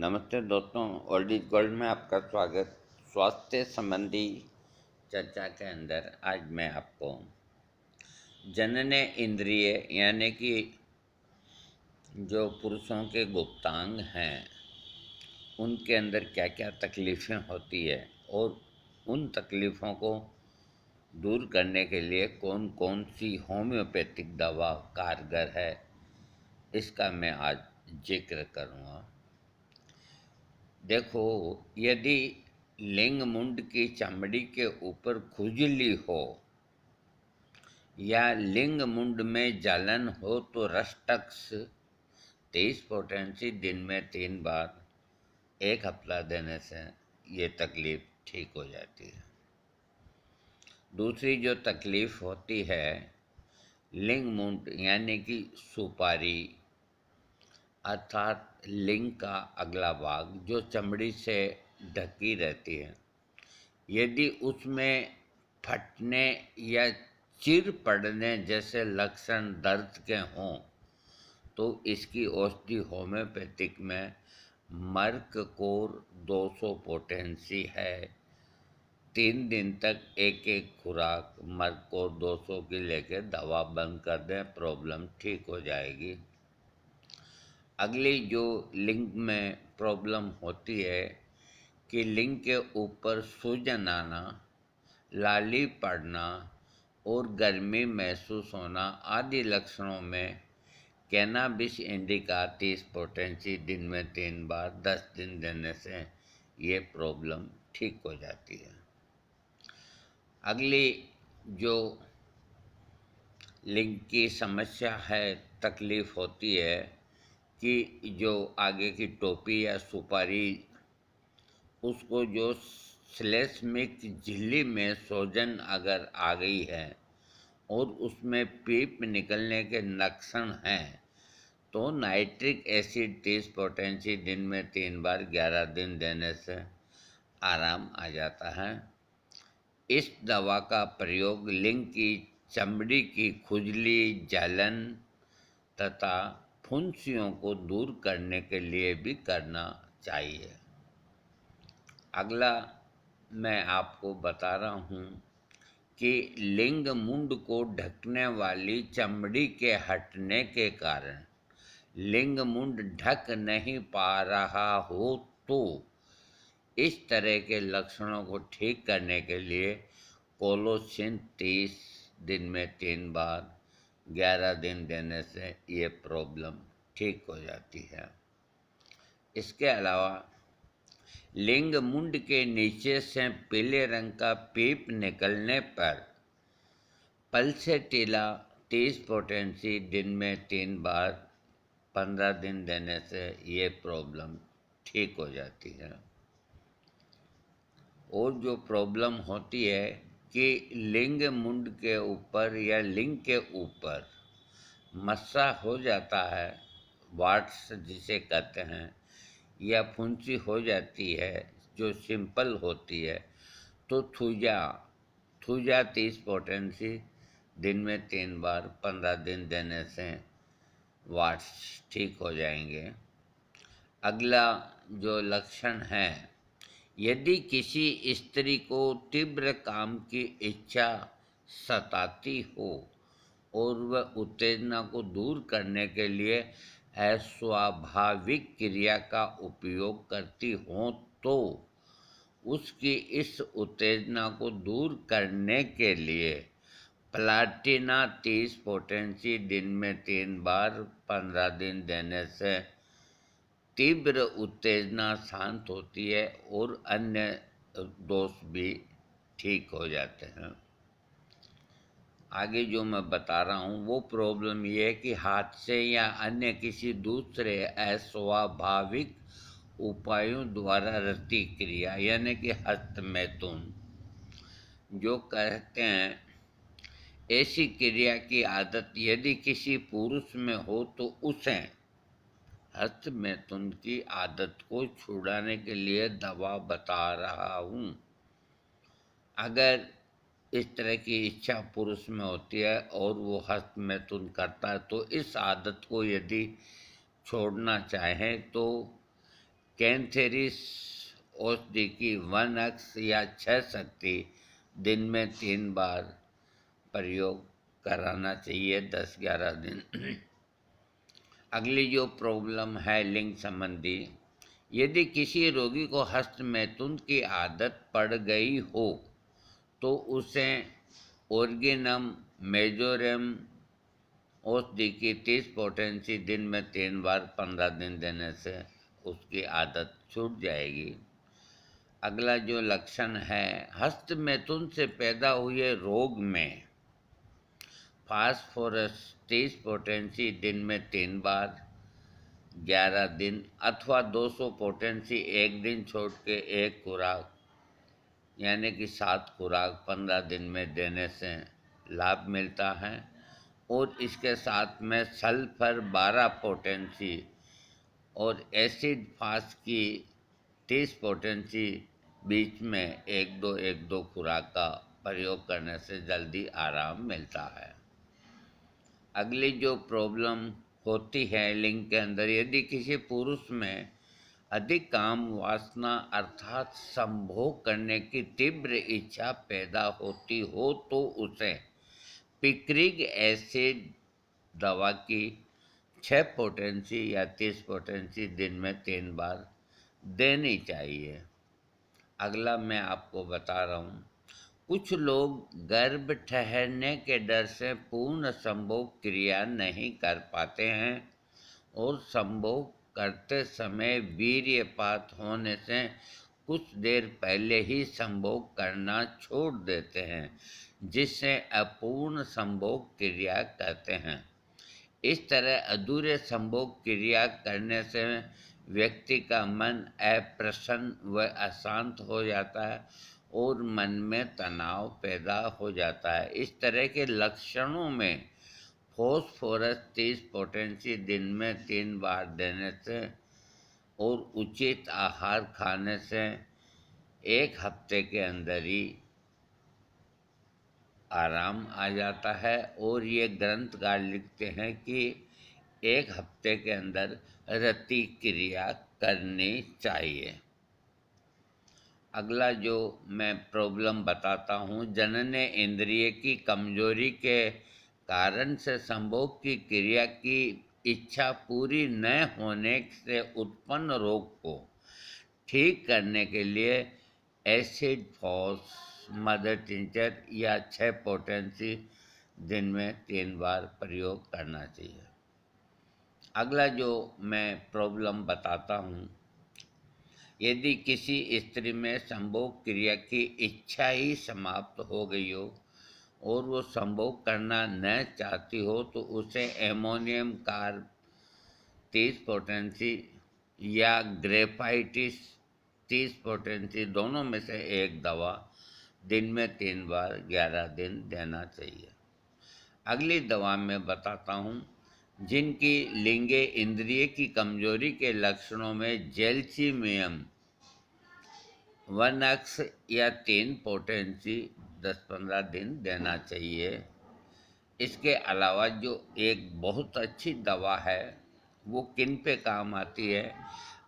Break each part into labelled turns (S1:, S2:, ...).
S1: नमस्ते दोस्तों, old is gold में आपका स्वागत। स्वास्थ्य संबंधी चर्चा के अंदर आज मैं आपको जननेंद्रिय इंद्रिय यानी कि जो पुरुषों के गुप्तांग हैं उनके अंदर क्या क्या तकलीफ़ें होती है और उन तकलीफ़ों को दूर करने के लिए कौन कौन सी होम्योपैथिक दवा कारगर है, इसका मैं आज जिक्र करूँगा। देखो, यदि लिंग मुंड की चमड़ी के ऊपर खुजली हो या लिंग मुंड में जलन हो तो रस्टक्स 30 पोटेंसी दिन में 3 बार 1 हफ्ता देने से ये तकलीफ़ ठीक हो जाती है। दूसरी जो तकलीफ़ होती है, लिंग मुंड यानी कि सुपारी अर्थात लिंग का अगला भाग जो चमड़ी से ढकी रहती है, यदि उसमें फटने या चिर पड़ने जैसे लक्षण दर्द के हों तो इसकी औषधि होम्योपैथिक में मर्ककोर 200 पोटेंसी है। 3 दिन तक एक एक खुराक मर्ककोर 200 की लेके दवा बंद कर दें, प्रॉब्लम ठीक हो जाएगी। अगली जो लिंग में प्रॉब्लम होती है कि लिंग के ऊपर सूजन आना, लाली पड़ना और गर्मी महसूस होना आदि लक्षणों में कैनाबिस इंडिका 30 पोटेंसी दिन में 3 बार 10 दिन देने से ये प्रॉब्लम ठीक हो जाती है। अगली जो लिंग की समस्या है, तकलीफ़ होती है कि जो आगे की टोपी या सुपारी, उसको जो श्लेष्मिक झिल्ली में सूजन अगर आ गई है और उसमें पीप निकलने के लक्षण हैं तो नाइट्रिक एसिड 30 पोटेंसी दिन में 3 बार 11 दिन देने से आराम आ जाता है। इस दवा का प्रयोग लिंग की चमड़ी की खुजली, जलन तथा फुंसियों को दूर करने के लिए भी करना चाहिए। अगला मैं आपको बता रहा हूँ कि लिंग मुंड को ढकने वाली चमड़ी के हटने के कारण लिंग मुंड ढक नहीं पा रहा हो तो इस तरह के लक्षणों को ठीक करने के लिए कोलोसिन 30 दिन में 3 बार 11 दिन देने से ये प्रॉब्लम ठीक हो जाती है। इसके अलावा लिंग मुंड के नीचे से पीले रंग का पीप निकलने पर पल्सेटिला 30 पोटेंसी दिन में 3 बार 15 दिन देने से ये प्रॉब्लम ठीक हो जाती है। और जो प्रॉब्लम होती है कि लिंग मुंड के ऊपर या लिंग के ऊपर मस्सा हो जाता है, वाट्स जिसे कहते हैं, या फुंसी हो जाती है जो सिंपल होती है, तो थूजा 30 पोटेंसी दिन में 3 बार 15 दिन देने से वाट्स ठीक हो जाएंगे। अगला जो लक्षण है, यदि किसी स्त्री को तीव्र काम की इच्छा सताती हो और वह उत्तेजना को दूर करने के लिए अस्वाभाविक क्रिया का उपयोग करती हो तो उसकी इस उत्तेजना को दूर करने के लिए प्लाटिना 30 पोटेंसी दिन में 3 बार 15 दिन देने से तीव्र उत्तेजना शांत होती है और अन्य दोष भी ठीक हो जाते हैं। आगे जो मैं बता रहा हूँ वो प्रॉब्लम ये है कि हाथ से या अन्य किसी दूसरे अस्वाभाविक उपायों द्वारा रति क्रिया यानी कि हस्तमैथुन जो कहते हैं, ऐसी क्रिया की आदत यदि किसी पुरुष में हो तो उसे हस्तमैथुन की आदत को छुड़ाने के लिए दवा बता रहा हूँ। अगर इस तरह की इच्छा पुरुष में होती है और वो हस्तमैथुन करता है तो इस आदत को यदि छोड़ना चाहें तो कैंथेरिस औषधि की 1x या 6 शक्ति दिन में 3 बार प्रयोग कराना चाहिए 10-11 दिन। अगली जो प्रॉब्लम है लिंग संबंधी, यदि किसी रोगी को हस्तमैथुन की आदत पड़ गई हो तो उसे ऑर्गेनम मेजोरम औषधि की 30 पोटेंसी दिन में 3 बार 15 दिन देने से उसकी आदत छूट जाएगी। अगला जो लक्षण है, हस्तमैथुन से पैदा हुए रोग में फास्फोरस 30 पोटेंसी दिन में 3 बार 11 दिन अथवा 200 पोटेंसी एक दिन छोड़ के एक खुराक यानी कि 7 खुराक 15 दिन में देने से लाभ मिलता है। और इसके साथ में सल्फर 12 पोटेंसी और एसिड फास की 30 पोटेंसी बीच में 1-2 खुराक का प्रयोग करने से जल्दी आराम मिलता है। अगली जो प्रॉब्लम होती है लिंग के अंदर, यदि किसी पुरुष में अधिक काम वासना अर्थात संभोग करने की तीव्र इच्छा पैदा होती हो तो उसे पिक्रिक एसिड दवा की 6 पोटेंसी या 30 पोटेंसी दिन में 3 बार देनी चाहिए। अगला मैं आपको बता रहा हूँ, कुछ लोग गर्भ ठहरने के डर से पूर्ण संभोग क्रिया नहीं कर पाते हैं और संभोग करते समय वीर्यपात होने से कुछ देर पहले ही संभोग करना छोड़ देते हैं, जिससे अपूर्ण संभोग क्रिया कहते हैं। इस तरह अधूरे संभोग क्रिया करने से व्यक्ति का मन अप्रसन्न व अशांत हो जाता है और मन में तनाव पैदा हो जाता है। इस तरह के लक्षणों में फॉस्फोरस 30 पोटेंसी दिन में 3 बार देने से और उचित आहार खाने से 1 हफ्ते के अंदर ही आराम आ जाता है। और ये ग्रंथकार लिखते हैं कि 1 हफ्ते के अंदर रति क्रिया करनी चाहिए। अगला जो मैं प्रॉब्लम बताता हूँ, जनने इंद्रिय की कमजोरी के कारण से संभोग की क्रिया की इच्छा पूरी न होने से उत्पन्न रोग को ठीक करने के लिए एसिड फॉस मदर टिंचर या 6 पोटेंसी दिन में 3 बार प्रयोग करना चाहिए। अगला जो मैं प्रॉब्लम बताता हूँ, यदि किसी स्त्री में संभोग क्रिया की इच्छा ही समाप्त हो गई हो और वो संभोग करना न चाहती हो तो उसे एमोनियम कार्ब 30 पोटेंसी या ग्रेफाइटिस 30 पोटेंसी दोनों में से एक दवा दिन में 3 बार 11 दिन देना चाहिए। अगली दवा मैं बताता हूँ, जिनकी लिंगे इंद्रिय की कमजोरी के लक्षणों में जेल्सीमियम 1x या 3 पोटेंसी 10-15 दिन देना चाहिए। इसके अलावा जो एक बहुत अच्छी दवा है वो किन पे काम आती है,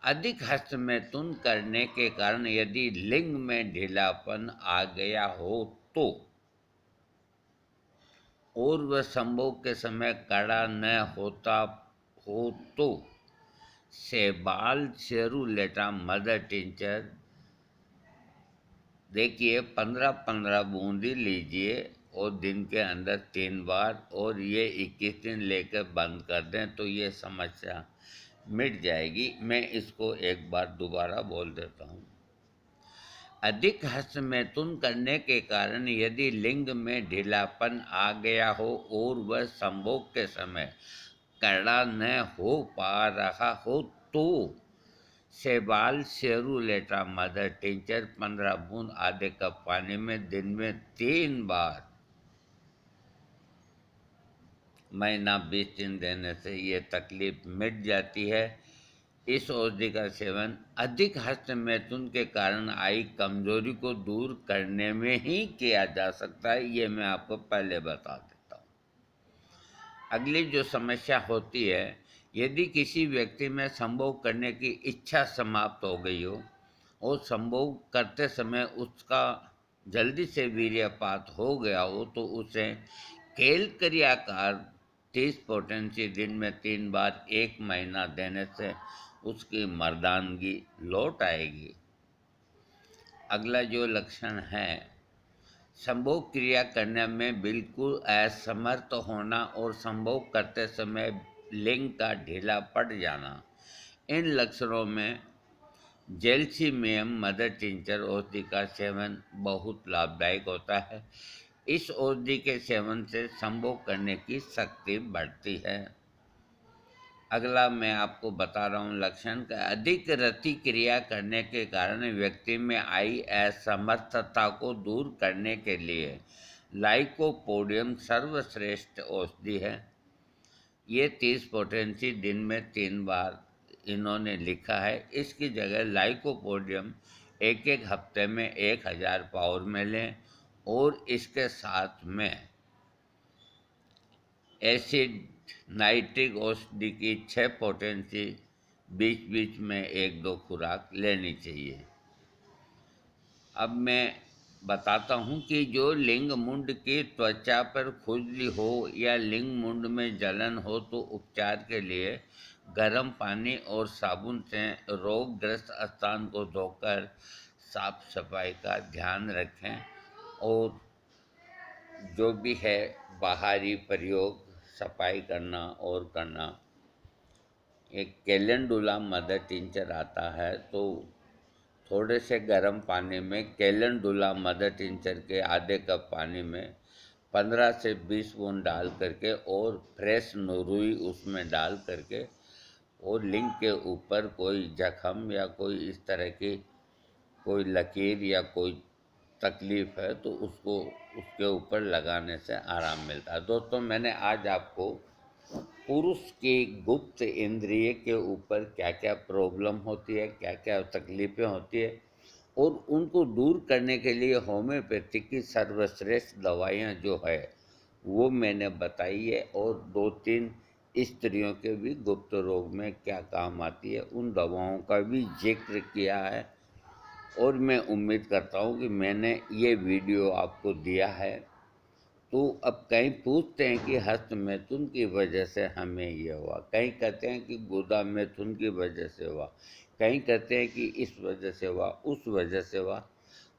S1: अधिक हस्तमैथुन करने के कारण यदि लिंग में ढीलापन आ गया हो तो और वह संभोग के समय कड़ा न होता हो तो सेबाल चेरुलेटा मदर टिंचर देखिए 15-15 बूंदी लीजिए और दिन के अंदर 3 बार और ये 21 दिन लेकर बंद कर दें तो ये समस्या मिट जाएगी। मैं इसको एक बार दोबारा बोल देता हूँ, अधिक हस्तमैथुन करने के कारण यदि लिंग में ढीलापन आ गया हो और वह संभोग के समय कड़ा न हो पा रहा हो तो सेबाल सेरुलेटा मदर टिंचर 15 बूंद आधे कप पानी में दिन में 3 बार महीना 20 दिन देने से ये तकलीफ मिट जाती है। इस औषधि का सेवन अधिक हस्तमैथुन के कारण आई कमजोरी को दूर करने में ही किया जा सकता है, ये मैं आपको पहले बता देता हूँ। अगली जो समस्या होती है, यदि किसी व्यक्ति में संभोग करने की इच्छा समाप्त हो गई हो और संभोग करते समय उसका जल्दी से वीर्यपात हो गया हो तो उसे केलक्रियाकार 30 पोटेंसी दिन में 3 बार 1 महीना देने से उसकी मर्दानगी लौट आएगी। अगला जो लक्षण है, संभोग क्रिया करने में बिल्कुल असमर्थ होना और संभोग करते समय लिंग का ढीला पड़ जाना। इन लक्षणों में जेल्सीमियम मदर टिंचर औषधि का सेवन बहुत लाभदायक होता है। इस औषधि के सेवन से संभोग करने की शक्ति बढ़ती है। अगला मैं आपको बता रहा हूँ लक्षण का, अधिक रति क्रिया करने के कारण व्यक्ति में आई असमर्थता को दूर करने के लिए लाइकोपोडियम सर्वश्रेष्ठ औषधि है। ये 30 पोटेंसी दिन में 3 बार इन्होंने लिखा है। इसकी जगह लाइकोपोडियम एक एक हफ्ते में 1000 पाउर में लें और इसके साथ में एसिड नाइट्रिक औषधि की 6 पोटेंसी बीच बीच में 1-2 खुराक लेनी चाहिए। अब मैं बताता हूँ कि जो लिंग मुंड की त्वचा पर खुजली हो या लिंग मुंड में जलन हो तो उपचार के लिए गर्म पानी और साबुन से रोगग्रस्त स्थान को धोकर साफ सफाई का ध्यान रखें। और जो भी है बाहरी प्रयोग सफाई करना और करना। एक कैलेंडुला मदर टिंचर आता है तो थोड़े से गर्म पानी में कैलेंडुला मदर टिंचर के आधे कप पानी में 15 से 20 बूंद डाल करके और फ्रेश नोरुई उसमें डाल करके और लिंग के ऊपर कोई जख्म या कोई इस तरह की कोई लकीर या कोई तकलीफ़ है तो उसको उसके ऊपर लगाने से आराम मिलता है। दोस्तों, मैंने आज आपको पुरुष की गुप्त इंद्रिय के ऊपर क्या क्या प्रॉब्लम होती है, क्या क्या तकलीफ़ें होती है और उनको दूर करने के लिए होम्योपैथी की सर्वश्रेष्ठ दवाइयाँ जो है वो मैंने बताई है। और 2-3 स्त्रियों के भी गुप्त रोग में क्या काम आती है उन दवाओं का भी जिक्र किया है। और मैं उम्मीद करता हूँ कि मैंने ये वीडियो आपको दिया है। तो अब कहीं पूछते हैं कि हस्त मैथुन की वजह से हमें ये हुआ, कहीं कहते हैं कि गुदा मैथुन की वजह से हुआ, कहीं कहते हैं कि इस वजह से हुआ, उस वजह से हुआ।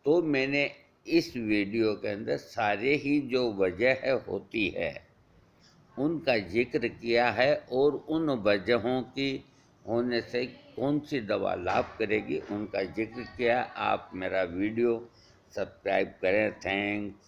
S1: तो मैंने इस वीडियो के अंदर सारे ही जो वजह होती है उनका जिक्र किया है और उन वजहों की होने से कौन सी दवा लाभ करेगी उनका जिक्र किया। आप मेरा वीडियो सब्सक्राइब करें। थैंक्स।